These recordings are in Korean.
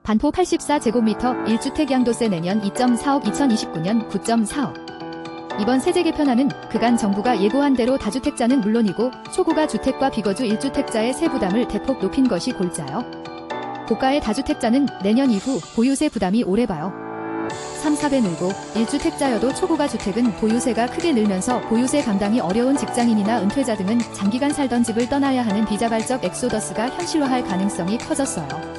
반포 84제곱미터 1주택 양도세 내년 2.4억 2029년 9.4억. 이번 세제 개편안은 그간 정부가 예고한 대로 다주택자는 물론이고 초고가 주택과 비거주 1주택자의 세부담을 대폭 높인 것이 골자요. 고가의 다주택자는 내년 이후 보유세 부담이 오래 봐요. 3-4배 늘고 1주택자여도 초고가 주택은 보유세가 크게 늘면서 보유세 감당이 어려운 직장인이나 은퇴자 등은 장기간 살던 집을 떠나야 하는 비자발적 엑소더스가 현실화할 가능성이 커졌어요.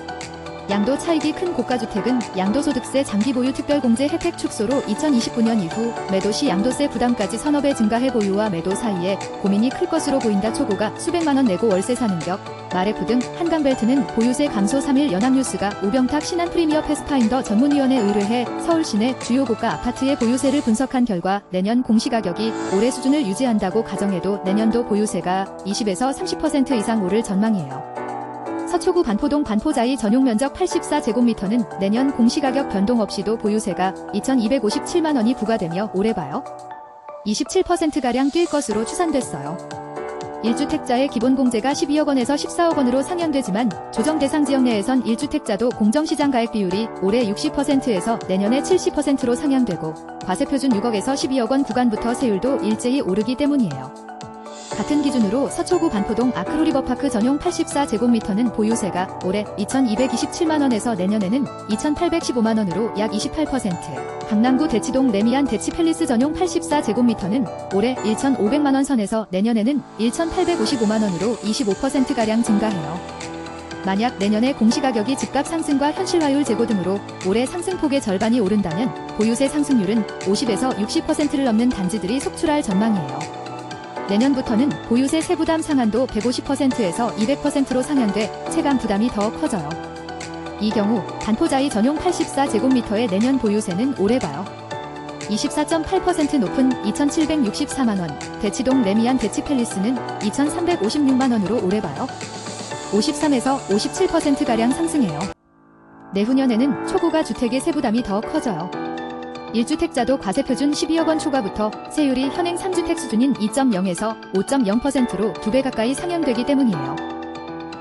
양도 차익이 큰 고가주택은 양도소득세 장기보유 특별공제 혜택 축소로 2029년 이후 매도시 양도세 부담까지 서너 배 증가해 보유와 매도 사이에 고민이 클 것으로 보인다. 초고가 수백만원 내고 월세 사는 격, 마레프 등 한강벨트는 보유세 감소 3일 연합뉴스가 우병탁 신한 프리미어 패스파인더 전문위원에 의뢰해 서울 시내 주요 고가 아파트의 보유세를 분석한 결과 내년 공시가격이 올해 수준을 유지한다고 가정해도 내년도 보유세가 20에서 30% 이상 오를 전망이에요. 서초구 반포동 반포자이 전용 면적 84제곱미터는 내년 공시가격 변동 없이도 보유세가 2,257만원이 부과되며 올해 봐요. 27%가량 뛸 것으로 추산됐어요. 1주택자의 기본공제가 12억원에서 14억원으로 상향되지만 조정 대상 지역 내에선 1주택자도 공정시장 가액 비율이 올해 60%에서 내년에 70%로 상향되고 과세표준 6억에서 12억원 구간부터 세율도 일제히 오르기 때문이에요. 같은 기준으로 서초구 반포동 아크로리버파크 전용 84제곱미터는 보유세가 올해 2,227만원에서 내년에는 2,815만원으로 약 28%, 강남구 대치동 레미안 대치팰리스 전용 84제곱미터는 올해 1,500만원 선에서 내년에는 1,855만원으로 25%가량 증가해요. 만약 내년에 공시가격이 집값 상승과 현실화율 제고 등으로 올해 상승폭의 절반이 오른다면 보유세 상승률은 50에서 60%를 넘는 단지들이 속출할 전망이에요. 내년부터는 보유세 세부담 상한도 150%에서 200%로 상향돼 체감 부담이 더 커져요. 이 경우 반포자이 전용 84제곱미터의 내년 보유세는 올해 봐요. 24.8% 높은 2,764만원, 대치동 레미안 대치팰리스는 2,356만원으로 올해 봐요. 53에서 57%가량 상승해요. 내후년에는 초고가 주택의 세부담이 더 커져요. 1주택자도 과세표준 12억원 초과부터 세율이 현행 3주택 수준인 2.0에서 5.0%로 2배 가까이 상향되기 때문이에요.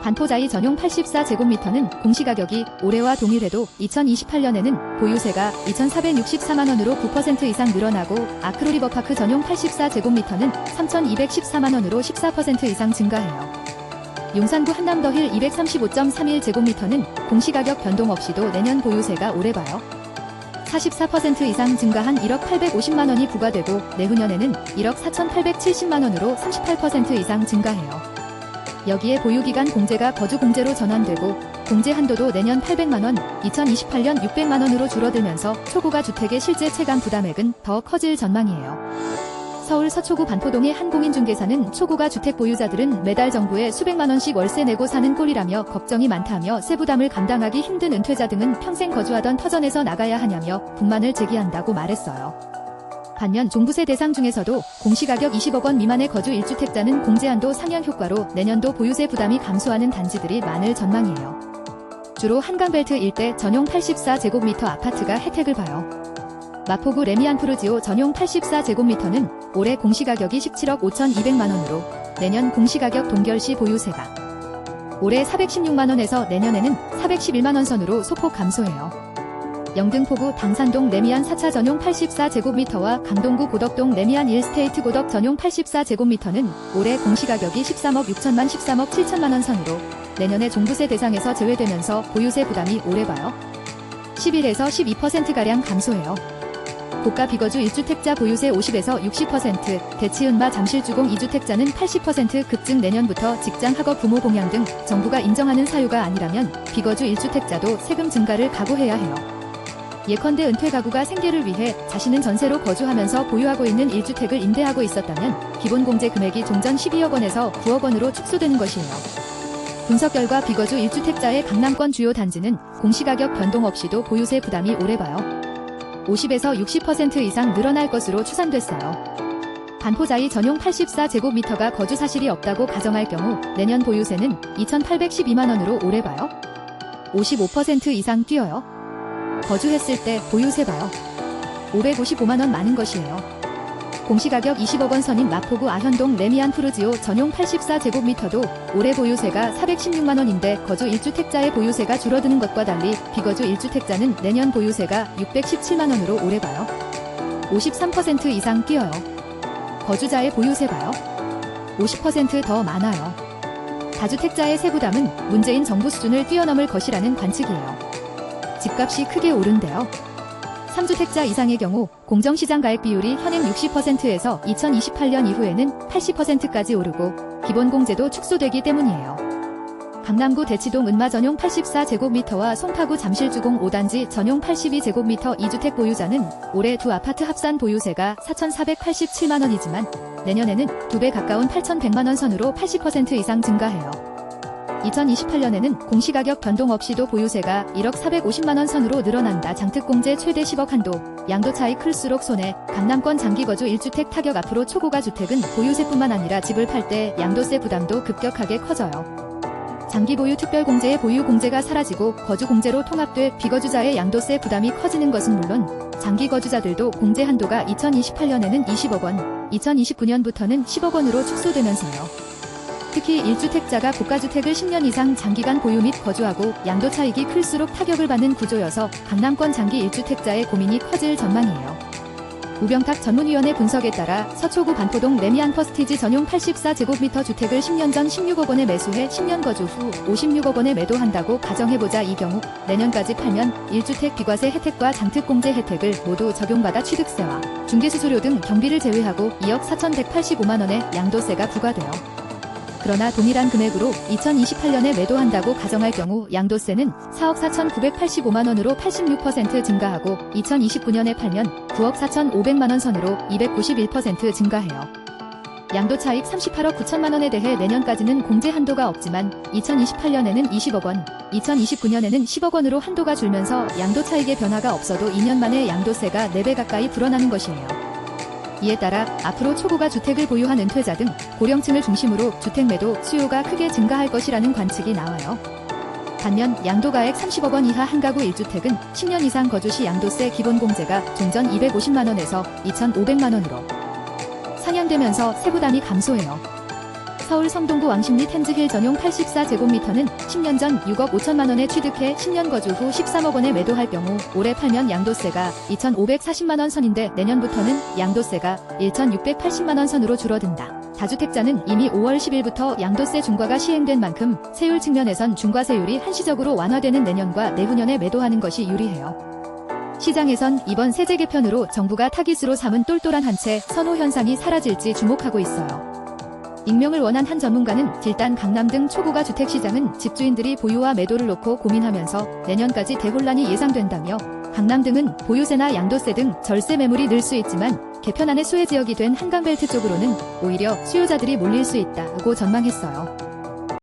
반포자이 전용 84제곱미터는 공시가격이 올해와 동일해도 2028년에는 보유세가 2,464만원으로 9% 이상 늘어나고 아크로리버파크 전용 84제곱미터는 3,214만원으로 14% 이상 증가해요. 용산구 한남더힐 235.31제곱미터는 공시가격 변동 없이도 내년 보유세가 오래 봐요. 44% 이상 증가한 1억 850만원이 부과되고 내후년에는 1억 4,870만원으로 38% 이상 증가해요. 여기에 보유기간 공제가 거주공제로 전환되고 공제 한도도 내년 800만원, 2028년 600만원으로 줄어들면서 초고가 주택의 실제 체감 부담액은 더 커질 전망이에요. 서울 서초구 반포동의 한 공인중개사는 초고가 주택 보유자들은 매달 정부에 수백만원씩 월세 내고 사는 꼴이라며 걱정이 많다며 세부담을 감당하기 힘든 은퇴자 등은 평생 거주하던 터전에서 나가야 하냐며 불만을 제기한다고 말했어요. 반면 종부세 대상 중에서도 공시가격 20억원 미만의 거주 1주택자는 공제한도 상향 효과로 내년도 보유세 부담이 감소하는 단지들이 많을 전망이에요. 주로 한강벨트 일대 전용 84제곱미터 아파트가 혜택을 봐요. 마포구 레미안 푸르지오 전용 84제곱미터는 올해 공시가격이 17억 5,200만원으로 내년 공시가격 동결시 보유세가 올해 416만원에서 내년에는 411만원 선으로 소폭 감소해요. 영등포구 당산동 레미안 4차 전용 84제곱미터와 강동구 고덕동 레미안 1스테이트 고덕 전용 84제곱미터는 올해 공시가격이 13억 6천만 13억 7천만원 선으로 내년에 종부세 대상에서 제외되면서 보유세 부담이 오래 봐요. 11에서 12%가량 감소해요. 고가 비거주 1주택자 보유세 50에서 60%, 대치은마 잠실주공 2주택자는 80% 급증. 내년부터 직장 학업 부모 봉양 등 정부가 인정하는 사유가 아니라면 비거주 1주택자도 세금 증가를 각오해야 해요. 예컨대 은퇴 가구가 생계를 위해 자신은 전세로 거주하면서 보유하고 있는 1주택을 임대하고 있었다면 기본공제 금액이 종전 12억원에서 9억원으로 축소되는 것이에요. 분석 결과 비거주 1주택자의 강남권 주요 단지는 공시가격 변동 없이도 보유세 부담이 오래 봐요. 50에서 60% 이상 늘어날 것으로 추산됐어요. 반포자이 전용 84제곱미터가 거주 사실이 없다고 가정할 경우 내년 보유세는 2,812만원으로 오래 봐요. 55% 이상 뛰어요. 거주했을 때 보유세 봐요. 555만원 많은 것이에요. 공시가격 20억 원 선인 마포구 아현동 레미안 푸르지오 전용 84제곱미터도 올해 보유세가 416만 원인데 거주 1주택자의 보유세가 줄어드는 것과 달리 비거주 1주택자는 내년 보유세가 617만 원으로 오래 봐요. 53% 이상 뛰어요. 거주자의 보유세 봐요. 50% 더 많아요. 다주택자의 세부담은 문재인 정부 수준을 뛰어넘을 것이라는 관측이에요. 집값이 크게 오른대요. 3주택자 이상의 경우 공정시장 가액 비율이 현행 60%에서 2028년 이후에는 80%까지 오르고 기본공제도 축소되기 때문이에요. 강남구 대치동 은마 전용 84제곱미터와 송파구 잠실주공 5단지 전용 82제곱미터 2주택 보유자는 올해 두 아파트 합산 보유세가 4,487만 원이지만 내년에는 2배 가까운 8,100만 원 선으로 80% 이상 증가해요. 2028년에는 공시가격 변동 없이도 보유세가 1억 450만 원 선으로 늘어난다. 장특공제 최대 10억 한도, 양도 차이 클수록 손해, 강남권 장기거주 1주택 타격. 앞으로 초고가 주택은 보유세뿐만 아니라 집을 팔 때 양도세 부담도 급격하게 커져요. 장기보유 특별공제의 보유공제가 사라지고 거주공제로 통합돼 비거주자의 양도세 부담이 커지는 것은 물론 장기거주자들도 공제 한도가 2028년에는 20억 원, 2029년부터는 10억 원으로 축소되면서요. 특히 1주택자가 고가주택을 10년 이상 장기간 보유 및 거주하고 양도 차익이 클수록 타격을 받는 구조여서 강남권 장기 1주택자의 고민이 커질 전망이에요. 우병탁 전문위원회 분석에 따라 서초구 반포동 레미안 퍼스티지 전용 84제곱미터 주택을 10년 전 16억 원에 매수해 10년 거주 후 56억 원에 매도한다고 가정해보자. 이 경우 내년까지 팔면 1주택 비과세 혜택과 장특공제 혜택을 모두 적용받아 취득세와 중개수수료 등 경비를 제외하고 2억 4,185만 원의 양도세가 부과돼요. 그러나 동일한 금액으로 2028년에 매도한다고 가정할 경우 양도세는 4억 4,985만 원으로 86% 증가하고 2029년에 팔면 9억 4,500만 원 선으로 291% 증가해요. 양도 차익 38억 9천만 원에 대해 내년까지는 공제 한도가 없지만 2028년에는 20억 원, 2029년에는 10억 원으로 한도가 줄면서 양도 차익의 변화가 없어도 2년 만에 양도세가 4배 가까이 불어나는 것이에요. 이에 따라 앞으로 초고가 주택을 보유한 은퇴자 등 고령층을 중심으로 주택 매도 수요가 크게 증가할 것이라는 관측이 나와요. 반면 양도가액 30억 원 이하 한가구 1주택은 10년 이상 거주 시 양도세 기본공제가 종전 250만 원에서 2,500만 원으로 상향되면서 세부담이 감소해요. 서울 성동구 왕십리 텐즈힐 전용 84제곱미터는 10년 전 6억 5천만 원에 취득해 10년 거주 후 13억 원에 매도할 경우 올해 팔면 양도세가 2,540만 원 선인데 내년부터는 양도세가 1,680만 원 선으로 줄어든다. 다주택자는 이미 5월 10일부터 양도세 중과가 시행된 만큼 세율 측면에선 중과세율이 한시적으로 완화되는 내년과 내후년에 매도하는 것이 유리해요. 시장에선 이번 세제 개편으로 정부가 타깃으로 삼은 똘똘한 한 채 선호 현상이 사라질지 주목하고 있어요. 익명을 원한 한 전문가는 일단 강남 등 초고가 주택 시장은 집주인들이 보유와 매도를 놓고 고민하면서 내년까지 대혼란이 예상된다며 강남 등은 보유세나 양도세 등 절세 매물이 늘 수 있지만 개편안의 수혜 지역이 된 한강벨트 쪽으로는 오히려 수요자들이 몰릴 수 있다고 전망했어요.